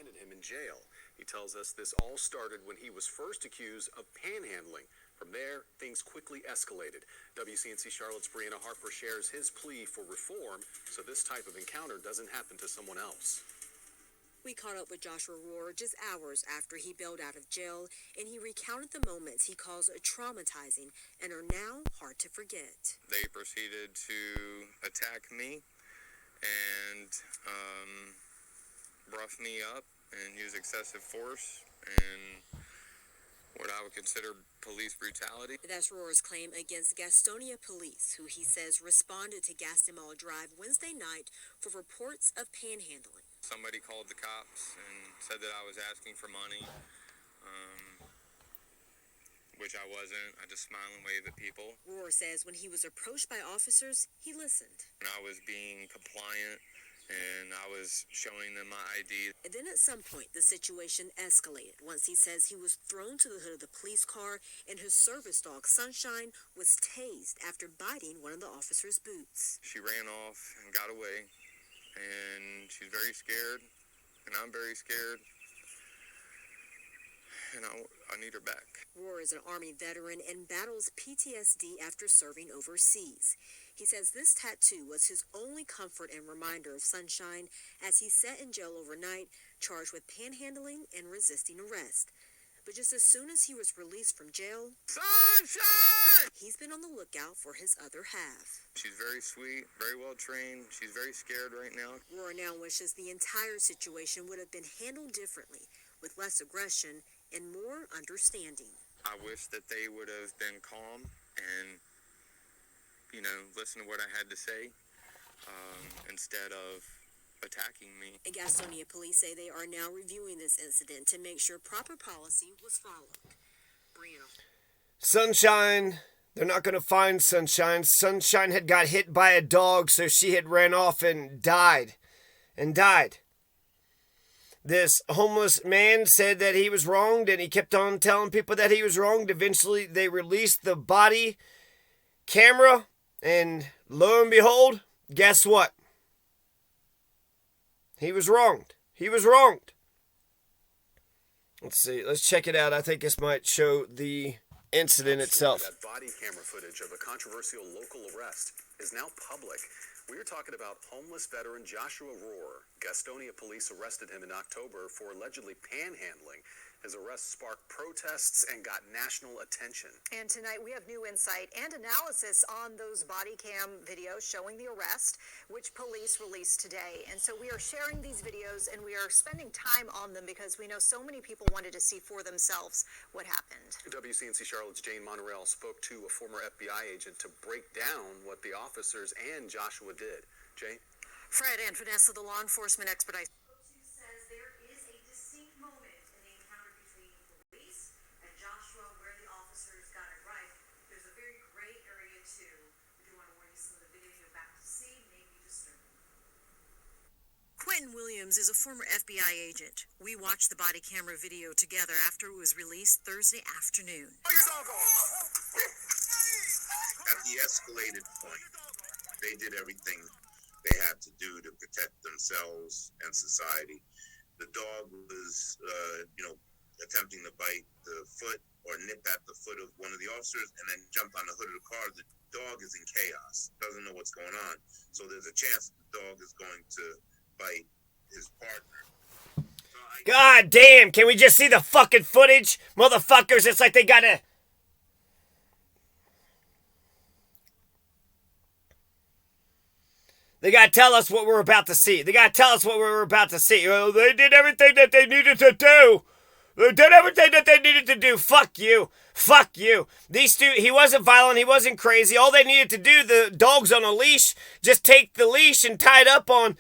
landed him in jail. He tells us this all started when he was first accused of panhandling. From there, things quickly escalated. WCNC Charlotte's Brianna Harper shares his plea for reform so this type of encounter doesn't happen to someone else. We caught up with Joshua Rohrer just hours after he bailed out of jail, and he recounted the moments he calls traumatizing and are now hard to forget. They proceeded to attack me and rough me up and use excessive force and what I would consider police brutality. That's Rohrer's claim against Gastonia police, who he says responded to Gastonia Drive Wednesday night for reports of panhandling. Somebody called the cops and said that I was asking for money, which I wasn't. I just smiled and waved at people. Rohrer says when he was approached by officers, he listened. And I was being compliant, and I was showing them my ID. And then at some point, the situation escalated once he says he was thrown to the hood of the police car and his service dog, Sunshine, was tased after biting one of the officer's boots. She ran off and got away, and she's very scared, and I'm very scared, and I need her back. Rohrer is an Army veteran and battles PTSD after serving overseas. He says this tattoo was his only comfort and reminder of Sunshine as he sat in jail overnight, charged with panhandling and resisting arrest. But just as soon as he was released from jail, Sunshine! He's been on the lookout for his other half. She's very sweet, very well trained. She's very scared right now. Rohrer now wishes the entire situation would have been handled differently, with less aggression and more understanding. I wish that they would have been calm and listen to what I had to say instead of attacking me. Gastonia police say they are now reviewing this incident to make sure proper policy was followed. Brianna. Sunshine. They're not going to find Sunshine. Sunshine had got hit by a dog, so she had ran off and died. This homeless man said that he was wronged, and he kept on telling people that he was wronged. Eventually, they released the body camera, and lo and behold, guess what? He was wronged. Let's see. Let's check it out. I think this might show the incident itself. That body camera footage of a controversial local arrest is now public. We are talking about homeless veteran Joshua Rohrer. Gastonia police arrested him in October for allegedly panhandling. His arrest sparked protests and got national attention. And tonight we have new insight and analysis on those body cam videos showing the arrest, which police released today. And so we are sharing these videos and we are spending time on them because we know so many people wanted to see for themselves what happened. WCNC Charlotte's Jane Monterell spoke to a former FBI agent to break down what the officers and Joshua did. Jane? Fred and Vanessa, the law enforcement expert. Quentin Williams is a former FBI agent. We watched the body camera video together after it was released Thursday afternoon. At the escalated point, they did everything they had to do to protect themselves and society. The dog was, attempting to bite the foot or nip at the foot of one of the officers and then jumped on the hood of the car. The dog is in chaos, doesn't know what's going on. So there's a chance the dog is going to bite his partner. God damn, can we just see the fucking footage? Motherfuckers, it's like they gotta... They gotta tell us what we're about to see. Oh, they did everything that they needed to do. Fuck you. These two, he wasn't violent, he wasn't crazy. All they needed to do, the dog's on a leash, just take the leash and tie it up on,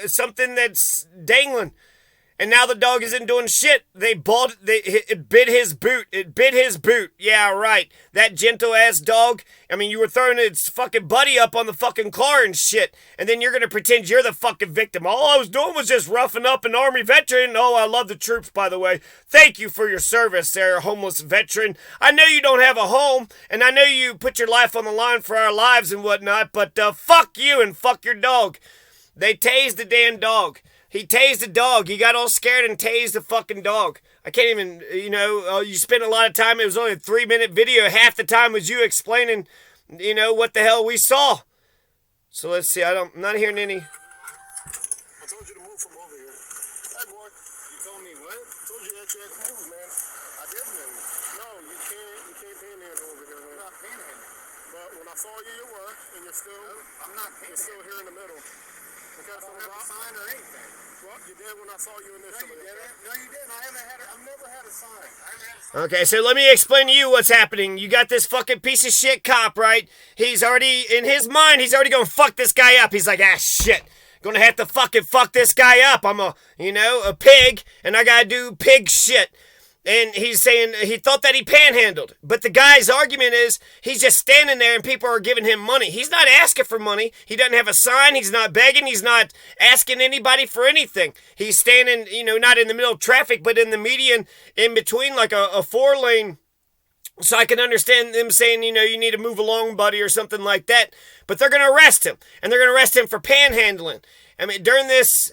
something that's dangling. And now the dog isn't doing shit. It bit his boot. Yeah, right. That gentle-ass dog. I mean, you were throwing its fucking buddy up on the fucking car and shit. And then you're going to pretend you're the fucking victim. All I was doing was just roughing up an Army veteran. Oh, I love the troops, by the way. Thank you for your service there, homeless veteran. I know you don't have a home, and I know you put your life on the line for our lives and whatnot, but fuck you and fuck your dog. They tased the damn dog. He tased the dog. He got all scared and tased the fucking dog. I can't even, you spent a lot of time. It was only a 3-minute video. Half the time was you explaining, what the hell we saw. So let's see. I'm not hearing any. I told you to move from over here. Hey, boy. You told me what? I told you that you had to move, man. I did move. No, you can't panhandle over here, man. I'm not panhandling. But when I saw you, you were, and you're still. No, I'm not panhandling. You're still here in the middle. Okay, I don't have a sign or anything. Well, you did when I saw you initially. No, you didn't. No, you didn't. I've never had a sign. Okay, so let me explain to you what's happening. You got this fucking piece of shit cop, right? He's already, in his mind, he's already going to fuck this guy up. He's like, shit. Gonna have to fucking fuck this guy up. I'm a pig, and I gotta do pig shit. And he's saying he thought that he panhandled. But the guy's argument is he's just standing there and people are giving him money. He's not asking for money. He doesn't have a sign. He's not begging. He's not asking anybody for anything. He's standing, not in the middle of traffic, but in the median in between, like a 4-lane. So I can understand them saying, you need to move along, buddy, or something like that. But they're going to arrest him. And they're going to arrest him for panhandling. I mean, during this,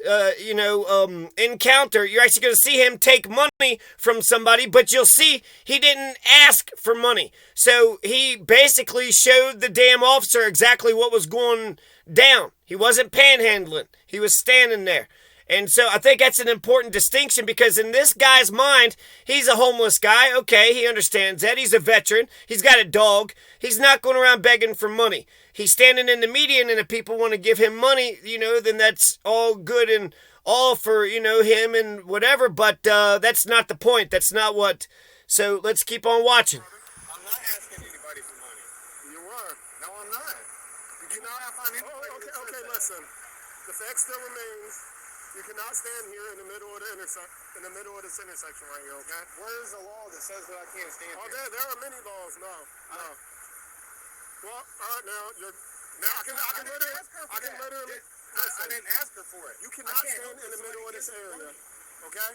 encounter, you're actually going to see him take money from somebody, but you'll see he didn't ask for money. So he basically showed the damn officer exactly what was going down. He wasn't panhandling. He was standing there. And so I think that's an important distinction because in this guy's mind, he's a homeless guy. Okay, he understands that. He's a veteran. He's got a dog. He's not going around begging for money. He's standing in the median, and if people want to give him money, then that's all good and all for, him and whatever. But that's not the point. That's not what. So let's keep on watching. I'm not asking anybody for money. You were. No, I'm not. You cannot find anybody. Okay, listen. The fact still remains. You cannot stand here in the middle of this intersection right here, okay? Where is the law that says that I can't stand here? There are many laws. No. Well, all right, now I can literally. Listen, I didn't ask her for it. You cannot stand in the middle of this area, okay?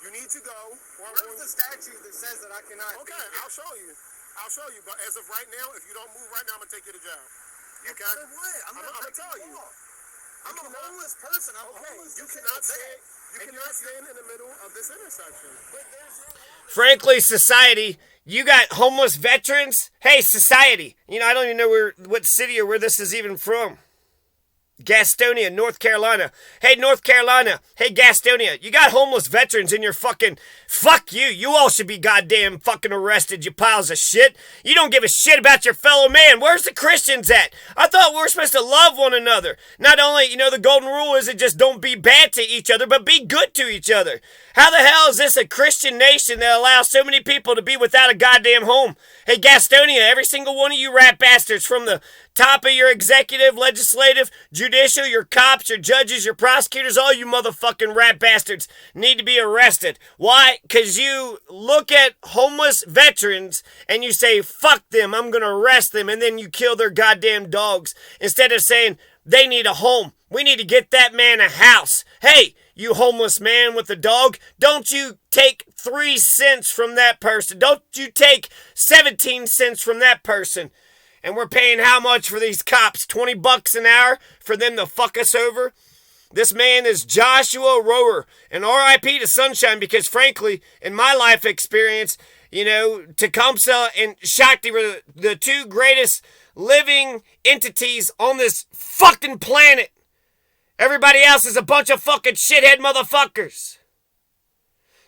You need to go. Where's the statute that says that I cannot? Okay, I'll show you. But as of right now, if you don't move right now, I'm gonna take you to jail. Okay? For what? I'm gonna tell you. I'm a homeless person. You cannot stand in the middle of this intersection. Frankly, society, you got homeless veterans. Hey, society. I don't even know what city or where this is even from. Gastonia, North Carolina. Hey, North Carolina. Hey, Gastonia. You got homeless veterans in your fucking... Fuck you. You all should be goddamn fucking arrested, you piles of shit. You don't give a shit about your fellow man. Where's the Christians at? I thought we were supposed to love one another. Not only, the golden rule isn't just don't be bad to each other, but be good to each other. How the hell is this a Christian nation that allows so many people to be without a goddamn home? Hey, Gastonia, every single one of you rat bastards from the top of your executive, legislative, judicial, your cops, your judges, your prosecutors, all you motherfucking rat bastards need to be arrested. Why? Because you look at homeless veterans and you say, fuck them, I'm going to arrest them, and then you kill their goddamn dogs instead of saying they need a home. We need to get that man a house. Hey, you homeless man with a dog, don't you take 3 cents from that person. Don't you take 17 cents from that person. And we're paying how much for these cops? $20 an hour for them to fuck us over? This man is Joshua Rohrer. And R.I.P. to Sunshine, because frankly, in my life experience, Tecumseh and Shakti were the 2 greatest living entities on this fucking planet. Everybody else is a bunch of fucking shithead motherfuckers.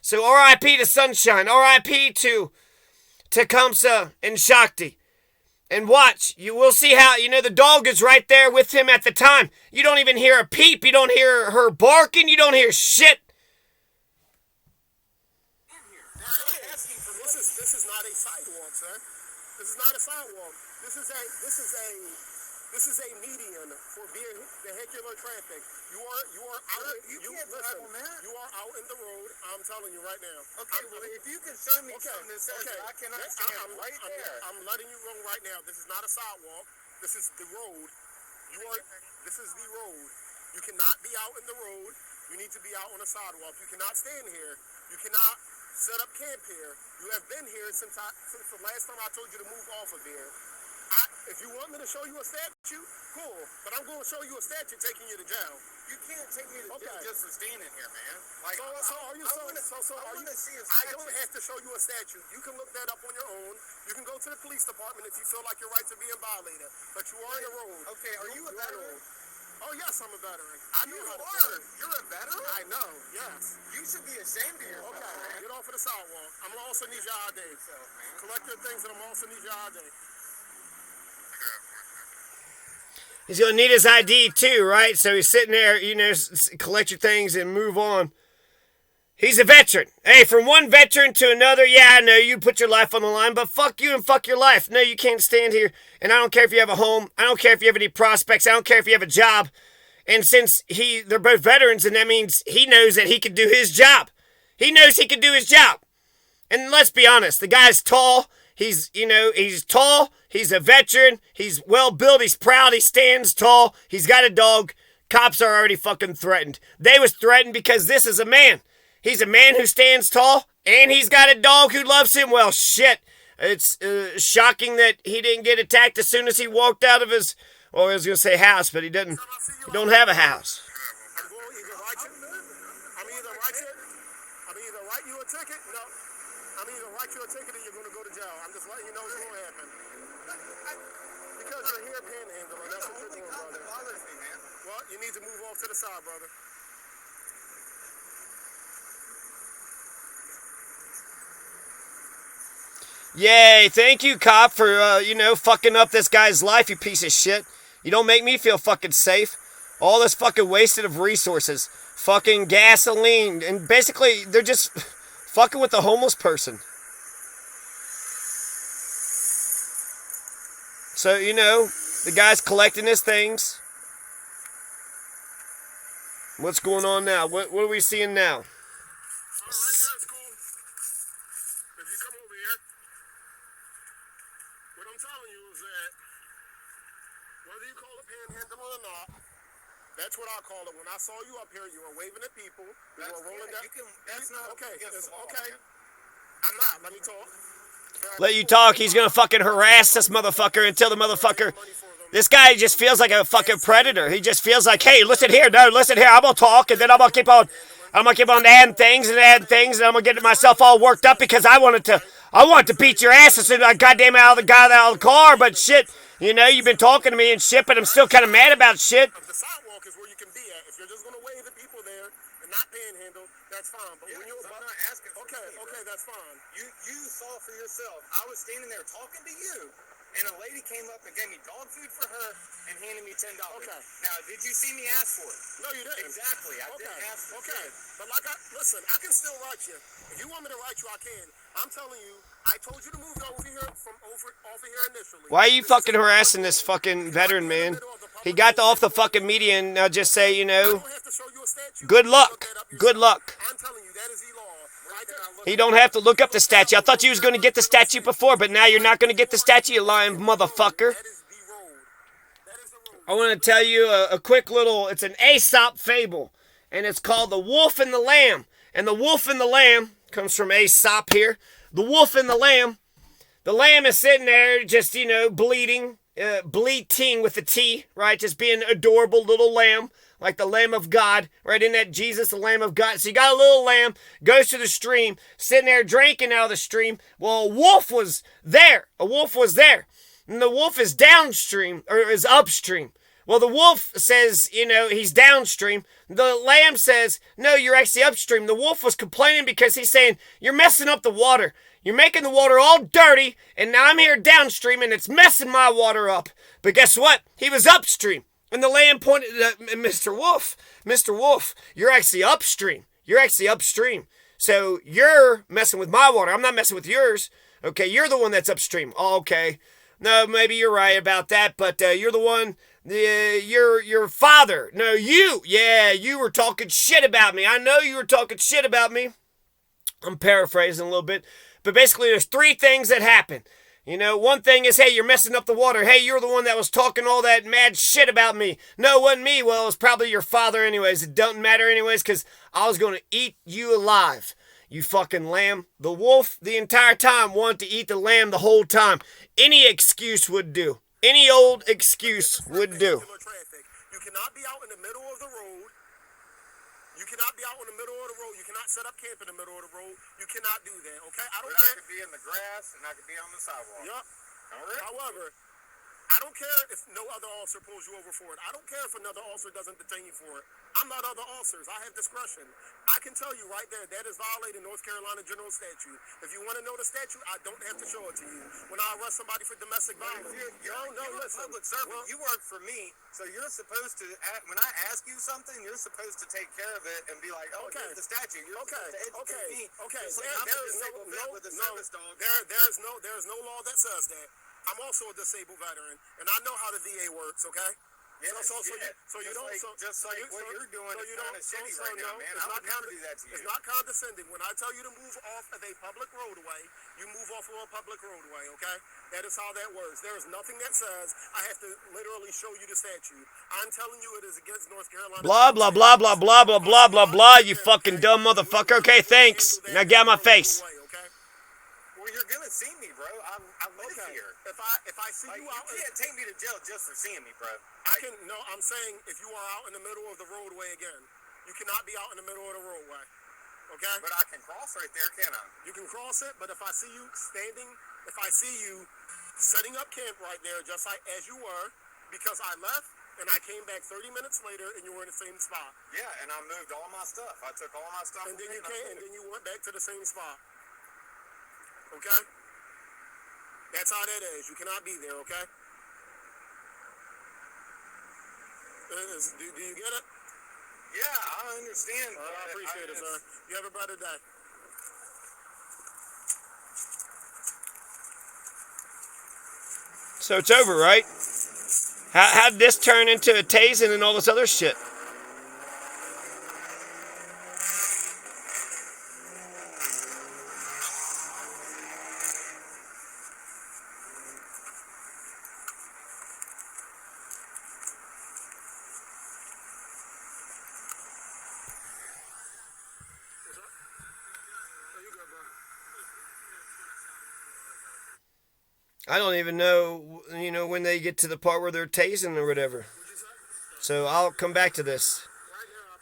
So R.I.P. to Sunshine. R.I.P. to Tecumseh and Shakti. And watch, you will see how, the dog is right there with him at the time. You don't even hear a peep. You don't hear her barking. You don't hear shit. This is not a sidewalk, sir. This is not a sidewalk. This is a median for vehicular traffic. You are out. You are out in the road. I'm telling you right now. Okay, well, if you can show me something that says that I cannot stand right there. I'm letting you know right now. This is not a sidewalk. This is the road. This is the road. You cannot be out in the road. You need to be out on a sidewalk. You cannot stand here. You cannot set up camp here. You have been here since the last time I told you to move off of here. If you want me to show you a statue, cool. But I'm going to show you a statue taking you to jail. You can't take me to jail just for standing here, man. Like, Are you I don't have to show you a statute. You can look that up on your own. You can go to the police department if you feel like your rights are being violated. But you are in the road. Okay, are you a veteran? Oh, yes, I'm a veteran. You are. You're a veteran? I know, yes. You should be ashamed of yourself. Okay, get off of the sidewalk. I'm going to also need your ID. Collect your things, and I'm also need your ID. He's going to need his ID too, right? So he's sitting there, you know, collect your things and move on. He's a veteran. Hey, from one veteran to another, yeah, I know you put your life on the line, but fuck you and fuck your life. No, you can't stand here. And I don't care if you have a home. I don't care if you have any prospects. I don't care if you have a job. And since they're both veterans, and that means he knows that he can do his job. He knows he can do his job. And let's be honest, the guy's tall. He's tall. He's a veteran. He's well built. He's proud. He stands tall. He's got a dog. Cops are already fucking threatened. They was threatened because this is a man. He's a man who stands tall, and he's got a dog who loves him. Well, shit. It's shocking that he didn't get attacked as soon as he walked out of his, well, I was going to say house, but he didn't. He don't have a house. I'm either write you a ticket. No. I'm either write you a ticket or you're going to go to jail. I'm just letting you know what's going to happen. Because you're here panhandling. That's what you're doing, brother. Well, you need to move off to the side, brother. Yay, thank you, cop, for, fucking up this guy's life, you piece of shit. You don't make me feel fucking safe. All this fucking wasted of resources. Fucking gasoline. And basically, they're just fucking with the homeless person. So, the guy's collecting his things. What's going on now? What are we seeing now? That's what I call it. When I saw you up here, you were waving at people. You were rolling down. That's not okay. It's Okay. I'm not. Let me talk. Let you talk. He's gonna fucking harass this motherfucker until the motherfucker. This guy just feels like a fucking predator. He just feels like, hey, listen here, no, listen here. I'm gonna talk, and then I'm gonna keep on adding things, and I'm gonna get myself all worked up because I wanted to beat your ass as soon as I goddamn out of the car. But shit, you've been talking to me and shit, but I'm still kind of mad about shit. The sidewalk is where you can be at. If you're just gonna wave at people there and not panhandle, that's fine. But when you're I'm not asking for okay, that's fine. You saw for yourself. I was standing there talking to you, and a lady came up and gave me dog food for her and handed me $10. Okay. Now, did you see me ask for it? No, you didn't. Exactly. I didn't ask for it. Okay. But listen, I can still write you. If you want me to write you, I can. I'm telling you, I told you to move over here over here initially. Why are you fucking harassing this fucking veteran, man? He got off the fucking media and now just say, good luck. Good luck. I'm telling you, that is the law. Right there. He don't have to look up the statue. I thought you was going to get the statue before, but now you're not going to get the statue, you lying motherfucker. That is the road. That is the road. I want to tell you a quick little, it's an Aesop fable, and it's called The Wolf and the Lamb. And the wolf and the lamb comes from Aesop here. The wolf and the lamb is sitting there just, bleating with a T, right? Just being an adorable little lamb, like the Lamb of God, right? In that Jesus, the Lamb of God. So you got a little lamb, goes to the stream, sitting there drinking out of the stream. Well, a wolf was there. And the wolf is downstream, or is upstream. Well, the wolf says, he's downstream. The lamb says, no, you're actually upstream. The wolf was complaining because he's saying, you're messing up the water. You're making the water all dirty, and now I'm here downstream, and it's messing my water up. But guess what? He was upstream. And the lamb pointed at Mr. Wolf, you're actually upstream. So you're messing with my water. I'm not messing with yours. Okay, you're the one that's upstream. Oh, okay. No, maybe you're right about that, but you're the one... your father. No, you. Yeah, you were talking shit about me. I know you were talking shit about me. I'm paraphrasing a little bit. But basically, there's three things that happen. One thing is, hey, you're messing up the water. Hey, you're the one that was talking all that mad shit about me. No, it wasn't me. Well, it was probably your father anyways. It doesn't matter anyways, because I was going to eat you alive. You fucking lamb. The wolf, the entire time, wanted to eat the lamb the whole time. Any excuse would do. Any old excuse would do. You cannot be out in the middle of the road You cannot be out in the middle of the road. You cannot set up camp in the middle of the road. You cannot do that, okay? I don't care. I could be in the grass and I could be on the sidewalk. Yep. All right. However, I don't care if no other officer pulls you over for it. I don't care if another officer doesn't detain you for it. I'm not other officers. I have discretion. I can tell you right there, that is violating North Carolina General Statute. If you want to know the statute, I don't have to show it to you. When I arrest somebody for domestic violence. You're a public servant. Well, you work for me, so you're supposed to, when I ask you something, you're supposed to take care of it and be like, oh, okay, here's the statute. You're supposed to educate me. Okay. Just like I'm a disabled vet with a service dog. There's no law that says that. I'm also a disabled veteran, and I know how the VA works, okay? Yeah, so you don't... Just like what you're doing is kind of shitty right now, man. I would never do that to you. It's not condescending. When I tell you to move off of a public roadway, you move off of a public roadway, okay? That is how that works. There is nothing that says I have to literally show you the statute. I'm telling you it is against North Carolina. Blah, blah, blah, blah, blah, blah, blah, blah, blah, you fucking dumb motherfucker. Okay, thanks. Now get out of my face. Well, you're gonna see me, bro. I live here. If I see you out, you can't take me to jail just for seeing me, bro. I'm saying if you are out in the middle of the roadway again, you cannot be out in the middle of the roadway. Okay? But I can cross right there, can't I? You can cross it, but if I see you standing, if I see you setting up camp right there, just like as you were, because I left and I came back 30 minutes later and you were in the same spot. Yeah, and I moved all my stuff. I took all my stuff. And then you came, and then you went back to the same spot. Okay? That's how that is. You cannot be there, okay? Do you get it? Yeah, I understand. I appreciate it, sir. You have a better day. So it's over, right? How did this turn into a tasing and all this other shit? I don't even know, when they get to the part where they're tasing or whatever. So I'll come back to this.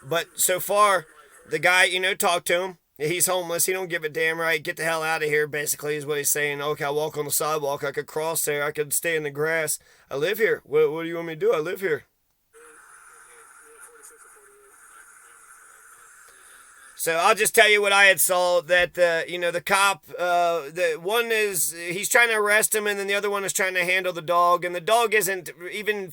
But so far, the guy, talked to him. He's homeless. He don't give a damn, right? Get the hell out of here, basically, is what he's saying. Okay, I'll walk on the sidewalk. I could cross there. I could stay in the grass. I live here. What do you want me to do? I live here. So I'll just tell you what I had saw, that, the cop, the one is, he's trying to arrest him, and then the other one is trying to handle the dog, and the dog isn't even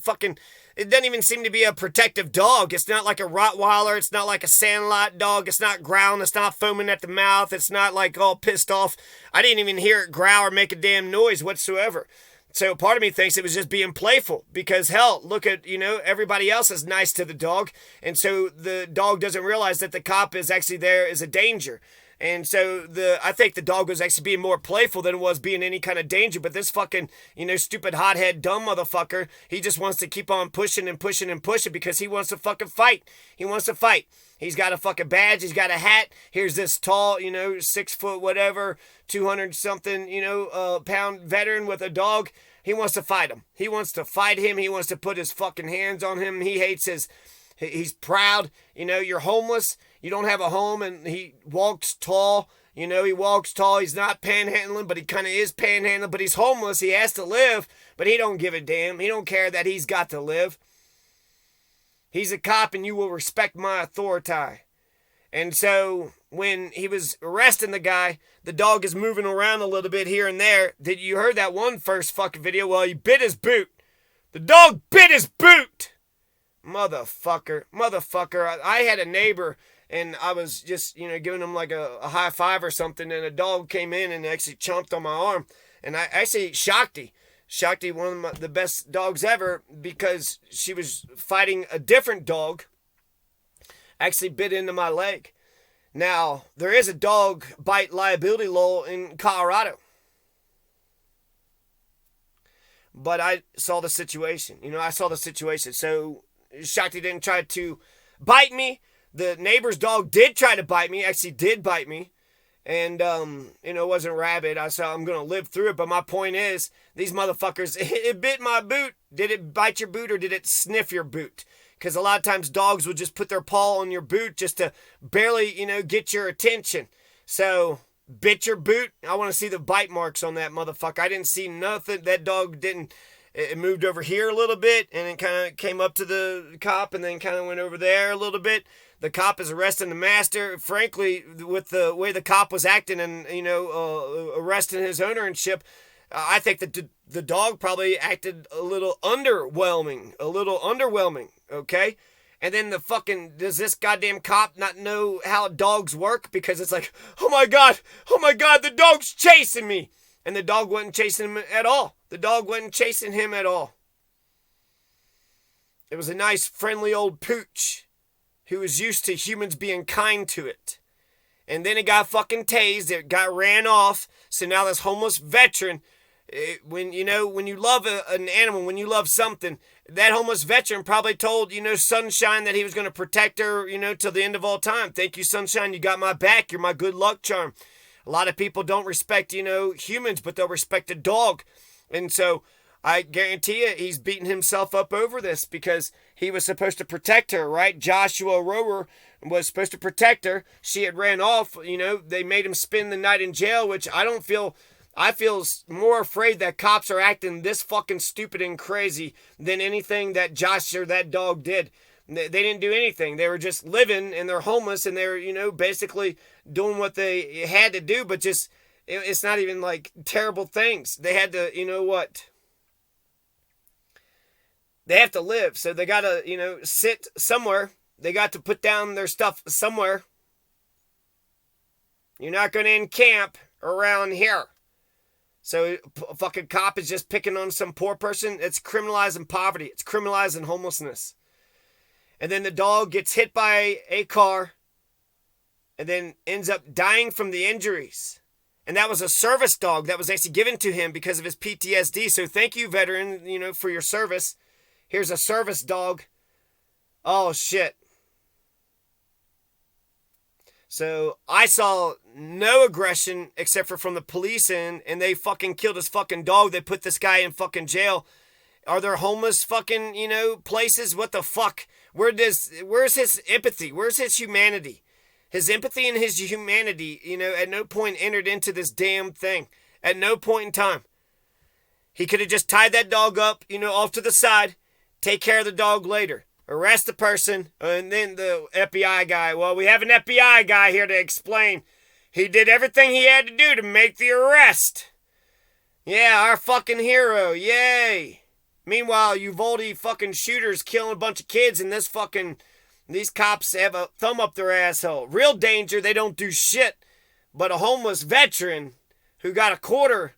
it doesn't even seem to be a protective dog. It's not like a Rottweiler. It's not like a Sandlot dog. It's not growling. It's not foaming at the mouth. It's not like all pissed off. I didn't even hear it growl or make a damn noise whatsoever. So part of me thinks it was just being playful, because hell, look at, everybody else is nice to the dog. And so the dog doesn't realize that the cop is actually there as a danger. And so I think the dog was actually being more playful than it was being any kind of danger. But this fucking, stupid hothead dumb motherfucker, he just wants to keep on pushing and pushing and pushing because he wants to fucking fight. He wants to fight. He's got a fucking badge. He's got a hat. Here's this tall, 6 foot, whatever, 200 something, pound veteran with a dog. He wants to fight him. He wants to fight him. He wants to put his fucking hands on him. He hates he's proud. You're homeless. You don't have a home, and he walks tall. He walks tall. He's not panhandling, but he kind of is panhandling, but he's homeless. He has to live, but he don't give a damn. He don't care that he's got to live. He's a cop, and you will respect my authority. And so when he was arresting the guy, the dog is moving around a little bit here and there. Did you heard that one first fucking video? Well, he bit his boot. The dog bit his boot. Motherfucker. I had a neighbor, and I was just, giving him like a high five or something, and a dog came in and actually chomped on my arm. And I actually, Shakti, one of the best dogs ever, because she was fighting a different dog, actually bit into my leg. Now, there is a dog bite liability law in Colorado. But I saw the situation. So Shakti didn't try to bite me. The neighbor's dog did try to bite me. Actually did bite me. And, it wasn't rabid. I said, I'm going to live through it. But my point is, these motherfuckers, it bit my boot. Did it bite your boot or did it sniff your boot? Because a lot of times dogs will just put their paw on your boot just to barely, get your attention. So, bit your boot. I want to see the bite marks on that motherfucker. I didn't see nothing. That dog didn't. It moved over here a little bit, and it kind of came up to the cop, and then kind of went over there a little bit. The cop is arresting the master. Frankly, with the way the cop was acting and, arresting his ownership, I think that the dog probably acted a little underwhelming, okay? And then does this goddamn cop not know how dogs work? Because it's like, oh my God, the dog's chasing me. And the dog wasn't chasing him at all. The dog wasn't chasing him at all. It was a nice, friendly old pooch who was used to humans being kind to it. And then it got fucking tased. It got ran off. So now this homeless veteran, when you love an animal, when you love something, that homeless veteran probably told, Sunshine that he was going to protect her, till the end of all time. Thank you, Sunshine. You got my back. You're my good luck charm. A lot of people don't respect, humans, but they'll respect a dog. And so I guarantee you he's beating himself up over this because he was supposed to protect her, right? Joshua Rohrer was supposed to protect her. She had ran off. They made him spend the night in jail, which I feel more afraid that cops are acting this fucking stupid and crazy than anything that Josh or that dog did. They didn't do anything. They were just living and they're homeless and they're, basically doing what they had to do, but just, it's not even like terrible things. They had to, they have to live. So they got to, sit somewhere. They got to put down their stuff somewhere. You're not going to encamp around here. So a fucking cop is just picking on some poor person. It's criminalizing poverty. It's criminalizing homelessness. And then the dog gets hit by a car and then ends up dying from the injuries. And that was a service dog that was actually given to him because of his PTSD. So thank you, veteran, for your service. Here's a service dog. Oh, shit. So I saw no aggression except for from the police and they fucking killed his fucking dog. They put this guy in fucking jail. Are there homeless fucking, places? What the fuck? Where's his empathy? Where's his humanity? His empathy and his humanity, at no point entered into this damn thing. At no point in time. He could have just tied that dog up, off to the side. Take care of the dog later. Arrest the person. And then the FBI guy. Well, we have an FBI guy here to explain. He did everything he had to do to make the arrest. Yeah, our fucking hero. Yay. Meanwhile, Uvalde fucking shooters killing a bunch of kids and these cops have a thumb up their asshole. Real danger, they don't do shit. But a homeless veteran who got a quarter